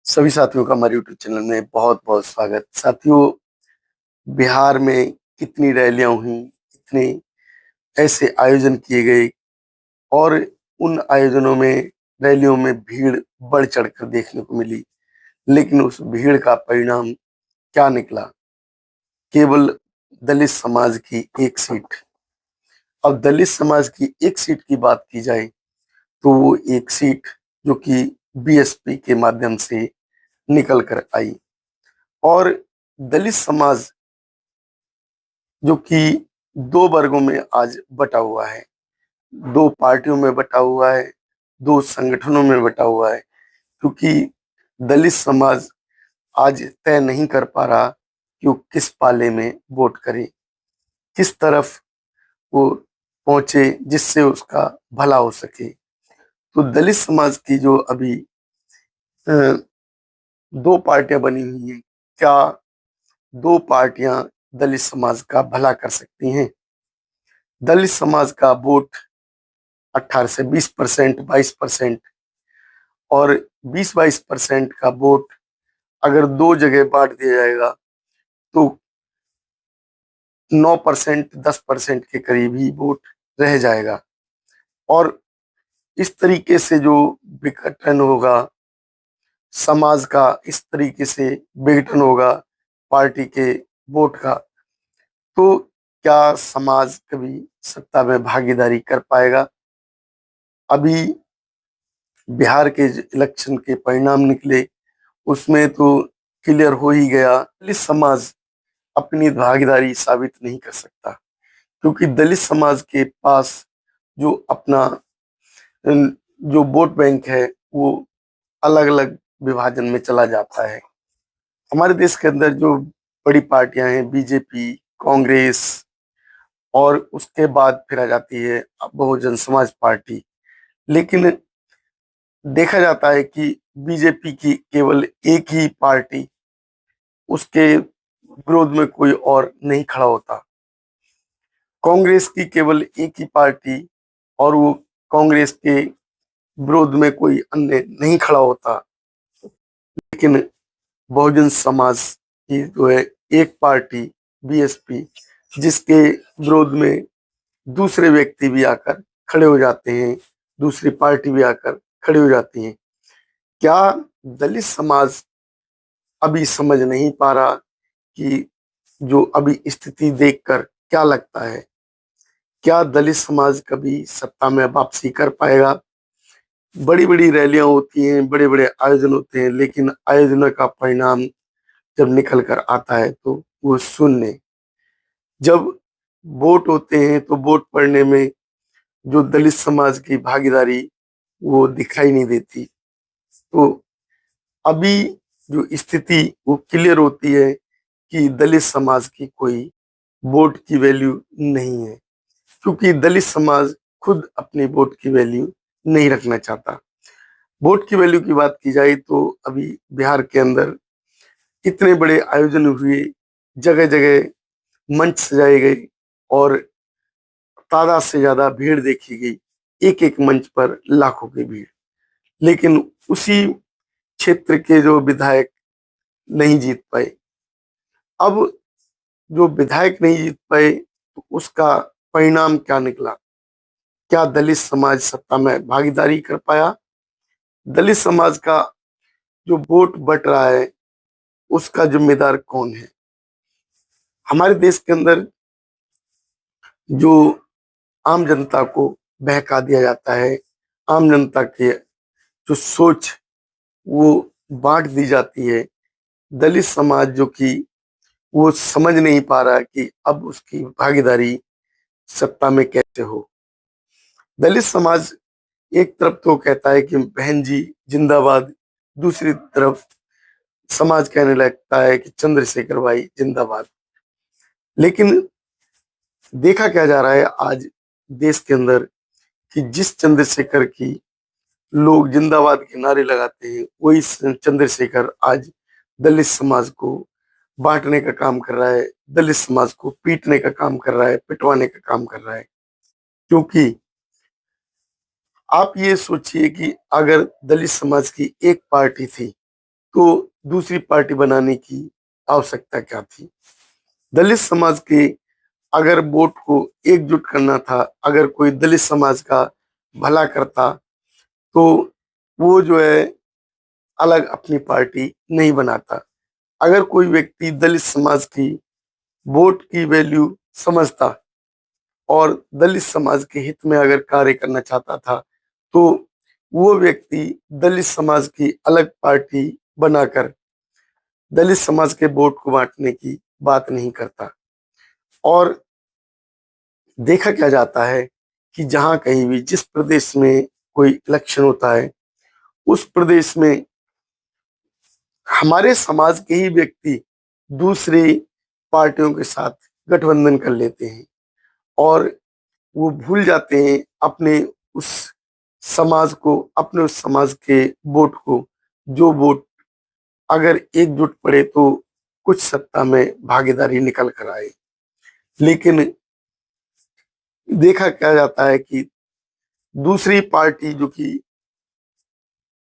सभी साथियों का हमारे यूट्यूब चैनल में बहुत बहुत स्वागत। साथियों, बिहार में कितनी रैलियां हुई, कितने ऐसे आयोजन किए गए और उन आयोजनों में, रैलियों में भीड़ बढ़ चढ़कर देखने को मिली। लेकिन उस भीड़ का परिणाम क्या निकला? केवल दलित समाज की एक सीट। अब दलित समाज की एक सीट की बात की जाए तो वो एक सीट जो कि बीएसपी के माध्यम से निकल कर आई। और दलित समाज जो कि दो वर्गों में आज बटा हुआ है, दो पार्टियों में बटा हुआ है, दो संगठनों में बटा हुआ है। क्योंकि दलित समाज आज तय नहीं कर पा रहा कि वो किस पाले में वोट करे, किस तरफ वो पहुंचे जिससे उसका भला हो सके। तो दलित समाज की जो अभी अ, दो पार्टियां बनी हुई हैं, क्या दो पार्टियां दलित समाज का भला कर सकती हैं? दलित समाज का वोट 18 से 20%, 22%, और 20-22% का वोट अगर दो जगह बांट दिया जाएगा तो 9%, 10% के करीब ही वोट रह जाएगा। और इस तरीके से जो विघटन होगा समाज का, इस तरीके से विघटन होगा पार्टी के वोट का, तो क्या समाज कभी सत्ता में भागीदारी कर पाएगा? अभी बिहार के इलेक्शन के परिणाम निकले, उसमें तो क्लियर हो ही गया, दलित समाज अपनी भागीदारी साबित नहीं कर सकता। क्योंकि दलित समाज के पास जो अपना जो वोट बैंक है वो अलग अलग विभाजन में चला जाता है। हमारे देश के अंदर जो बड़ी पार्टियां हैं, बीजेपी, कांग्रेस, और उसके बाद फिर आ जाती है बहुजन समाज पार्टी। लेकिन देखा जाता है कि बीजेपी की केवल एक ही पार्टी, उसके विरोध में कोई और नहीं खड़ा होता। कांग्रेस की केवल एक ही पार्टी, और वो कांग्रेस के विरोध में कोई अन्य नहीं खड़ा होता। लेकिन बहुजन समाज की जो है एक पार्टी, बीएसपी, जिसके विरोध में दूसरे व्यक्ति भी आकर खड़े हो जाते हैं, दूसरी पार्टी भी आकर खड़े हो जाती है। क्या दलित समाज अभी समझ नहीं पा रहा कि जो अभी स्थिति देखकर क्या लगता है, क्या दलित समाज कभी सत्ता में वापसी कर पाएगा? बड़ी बड़ी रैलियां होती हैं, बड़े बड़े आयोजन होते हैं, लेकिन आयोजनों का परिणाम जब निकल कर आता है तो वो शून्य। जब वोट होते हैं तो वोट पड़ने में जो दलित समाज की भागीदारी वो दिखाई नहीं देती। तो अभी जो स्थिति वो क्लियर होती है कि दलित समाज की कोई वोट की वैल्यू नहीं है, क्योंकि दलित समाज खुद अपनी वोट की वैल्यू नहीं रखना चाहता। वोट की वैल्यू की बात की जाए तो अभी बिहार के अंदर इतने बड़े आयोजन हुए, जगह जगह मंच सजाए गए, और तादाद से ज्यादा भीड़ देखी गई, एक एक मंच पर लाखों की भीड़। लेकिन उसी क्षेत्र के जो विधायक नहीं जीत पाए। अब जो विधायक नहीं जीत पाए तो उसका परिणाम क्या निकला? क्या दलित समाज सत्ता में भागीदारी कर पाया? दलित समाज का जो वोट बट रहा है उसका जिम्मेदार कौन है? हमारे देश के अंदर जो आम जनता को बहका दिया जाता है, आम जनता के जो सोच वो बांट दी जाती है। दलित समाज जो कि वो समझ नहीं पा रहा कि अब उसकी भागीदारी सत्ता में कैसे हो। दलित समाज एक तरफ तो कहता है कि बहन जी जिंदाबाद, दूसरी तरफ समाज कहने लगता है कि चंद्रशेखर भाई जिंदाबाद। लेकिन देखा क्या जा रहा है आज देश के अंदर कि जिस चंद्रशेखर की लोग जिंदाबाद के नारे लगाते हैं, वही चंद्रशेखर आज दलित समाज को बांटने का काम कर रहा है, दलित समाज को पीटने का काम कर रहा है, पिटवाने का काम कर रहा है। क्योंकि आप ये सोचिए कि अगर दलित समाज की एक पार्टी थी तो दूसरी पार्टी बनाने की आवश्यकता क्या थी? दलित समाज के अगर वोट को एकजुट करना था, अगर कोई दलित समाज का भला करता, तो वो जो है अलग अपनी पार्टी नहीं बनाता। अगर कोई व्यक्ति दलित समाज की वोट की वैल्यू समझता और दलित समाज के हित में अगर कार्य करना चाहता था, तो वो व्यक्ति दलित समाज की अलग पार्टी बनाकर दलित समाज के वोट को बांटने की बात नहीं करता। और देखा क्या जाता है कि जहां कहीं भी जिस प्रदेश में कोई इलेक्शन होता है, उस प्रदेश में हमारे समाज के ही व्यक्ति दूसरी पार्टियों के साथ गठबंधन कर लेते हैं और वो भूल जाते हैं अपने उस समाज को, अपने उस समाज के वोट को, जो वोट अगर एकजुट पड़े तो कुछ सत्ता में भागीदारी निकल कर आए। लेकिन देखा क्या जाता है कि दूसरी पार्टी जो कि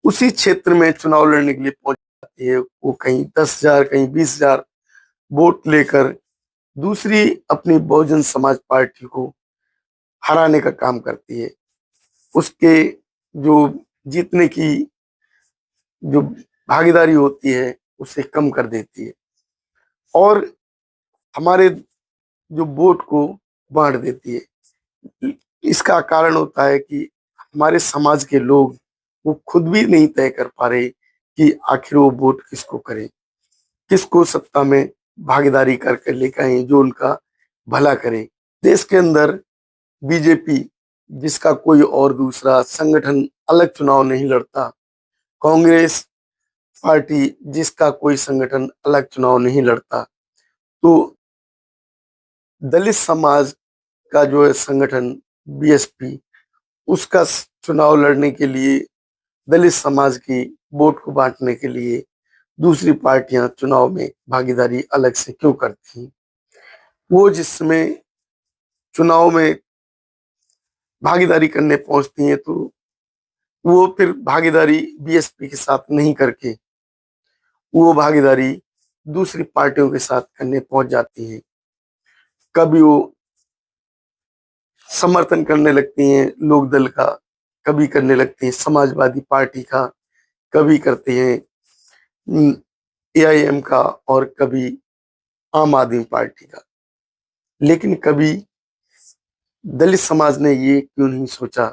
उसी क्षेत्र में चुनाव लड़ने के लिए पहुंच जाती है, वो कहीं 10,000 कहीं 20,000 वोट लेकर दूसरी अपनी बहुजन समाज पार्टी को हराने का काम करती है। उसके जो जीतने की जो भागीदारी होती है उसे कम कर देती है और हमारे जो वोट को बांट देती है। इसका कारण होता है कि हमारे समाज के लोग वो खुद भी नहीं तय कर पा रहे कि आखिर वो वोट किसको करें, किसको सत्ता में भागीदारी करके लेकर आए जो उनका भला करे। देश के अंदर बीजेपी जिसका कोई और दूसरा संगठन अलग चुनाव नहीं लड़ता, कांग्रेस पार्टी जिसका कोई संगठन अलग चुनाव नहीं लड़ता, तो दलित समाज का जो है संगठन बीएसपी, उसका चुनाव लड़ने के लिए, दलित समाज की वोट को बांटने के लिए दूसरी पार्टियां चुनाव में भागीदारी अलग से क्यों करती हैं? वो जिसमें चुनाव में भागीदारी करने पहुंचती हैं तो वो फिर भागीदारी बीएसपी के साथ नहीं करके वो भागीदारी दूसरी पार्टियों के साथ करने पहुंच जाती हैं। कभी वो समर्थन करने लगती हैं लोक दल का, कभी करने लगती हैं समाजवादी पार्टी का, कभी करते हैं एआईएम का और कभी आम आदमी पार्टी का। लेकिन कभी दलित समाज ने ये क्यों नहीं सोचा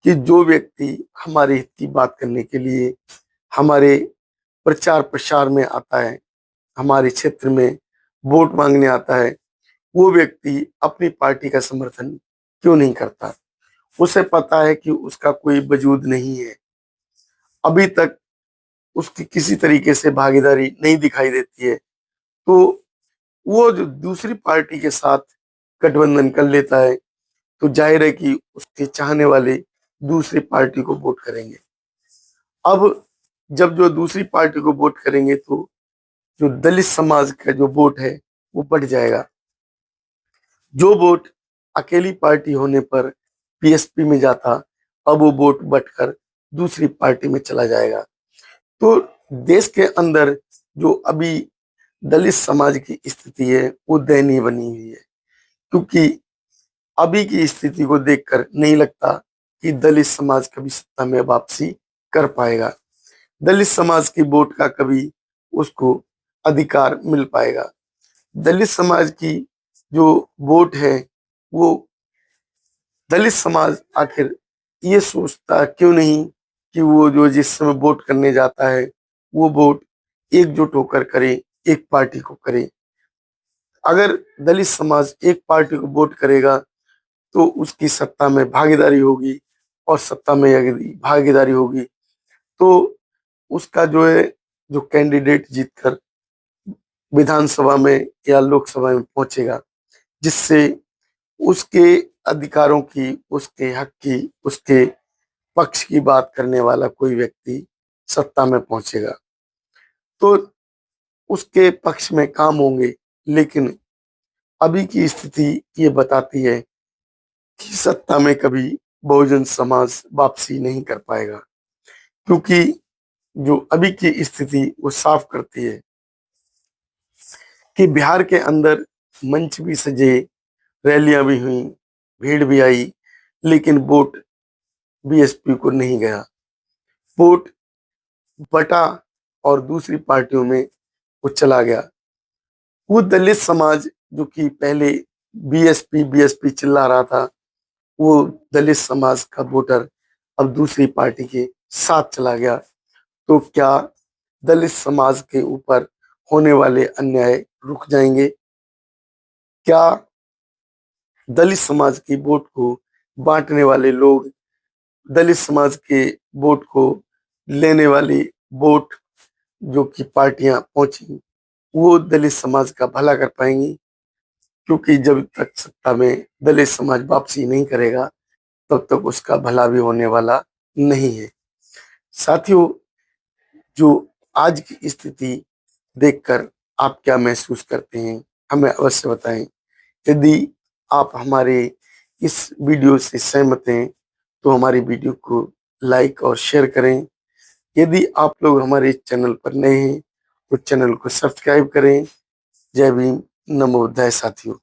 कि जो व्यक्ति हमारे हित की बात करने के लिए हमारे प्रचार प्रसार में आता है, हमारे क्षेत्र में वोट मांगने आता है, वो व्यक्ति अपनी पार्टी का समर्थन क्यों नहीं करता? उसे पता है कि उसका कोई वजूद नहीं है, अभी तक उसकी किसी तरीके से भागीदारी नहीं दिखाई देती है, तो वो जो दूसरी पार्टी के साथ गठबंधन कर लेता है, तो जाहिर है कि उसके चाहने वाले दूसरी पार्टी को वोट करेंगे। अब जब जो दूसरी पार्टी को वोट करेंगे तो जो दलित समाज का जो वोट है वो बढ़ जाएगा। जो वोट अकेली पार्टी होने पर पीएसपी में जाता, अब वो वोट बढ़कर दूसरी पार्टी में चला जाएगा। तो देश के अंदर जो अभी दलित समाज की स्थिति है वो दयनीय बनी हुई है, क्योंकि अभी की स्थिति को देखकर नहीं लगता कि दलित समाज कभी सत्ता में वापसी कर पाएगा, दलित समाज की वोट का कभी उसको अधिकार मिल पाएगा। दलित समाज की जो वोट है वो दलित समाज आखिर ये सोचता क्यों नहीं कि वो जो जिस समय वोट करने जाता है वो वोट एकजुट होकर करे, एक पार्टी को करे। अगर दलित समाज एक पार्टी को वोट करेगा तो उसकी सत्ता में भागीदारी होगी और सत्ता में यदि भागीदारी होगी तो उसका जो है जो कैंडिडेट जीतकर विधानसभा में या लोकसभा में पहुंचेगा, जिससे उसके अधिकारों की, उसके हक की, उसके पक्ष की बात करने वाला कोई व्यक्ति सत्ता में पहुंचेगा, तो उसके पक्ष में काम होंगे। लेकिन अभी की स्थिति ये बताती है कि सत्ता में कभी बहुजन समाज वापसी नहीं कर पाएगा, क्योंकि जो अभी की स्थिति वो साफ करती है कि बिहार के अंदर मंच भी सजे, रैलियां भी हुई, भीड़ भी आई, लेकिन वोट बीएसपी को नहीं गया। वोट बटा और दूसरी पार्टियों में वो चला गया। वो दलित समाज जो कि पहले बीएसपी बीएसपी चिल्ला रहा था, वो दलित समाज का वोटर अब दूसरी पार्टी के साथ चला गया। तो क्या दलित समाज के ऊपर होने वाले अन्याय रुक जाएंगे? क्या दलित समाज की वोट को बांटने वाले लोग, दलित समाज के वोट को लेने वाली वोट जो कि पार्टियां पहुंची, वो दलित समाज का भला कर पाएंगी? क्योंकि जब तक सत्ता में दलित समाज वापसी नहीं करेगा, तब तक उसका भला भी होने वाला नहीं है। साथियों, जो आज की स्थिति देखकर आप क्या महसूस करते हैं, हमें अवश्य बताएं। यदि आप हमारे इस वीडियो से सहमत हैं तो हमारी वीडियो को लाइक और शेयर करें। यदि आप लोग हमारे चैनल पर नए हैं तो चैनल को सब्सक्राइब करें। जय भीम, नमो बुद्धाय साथियों।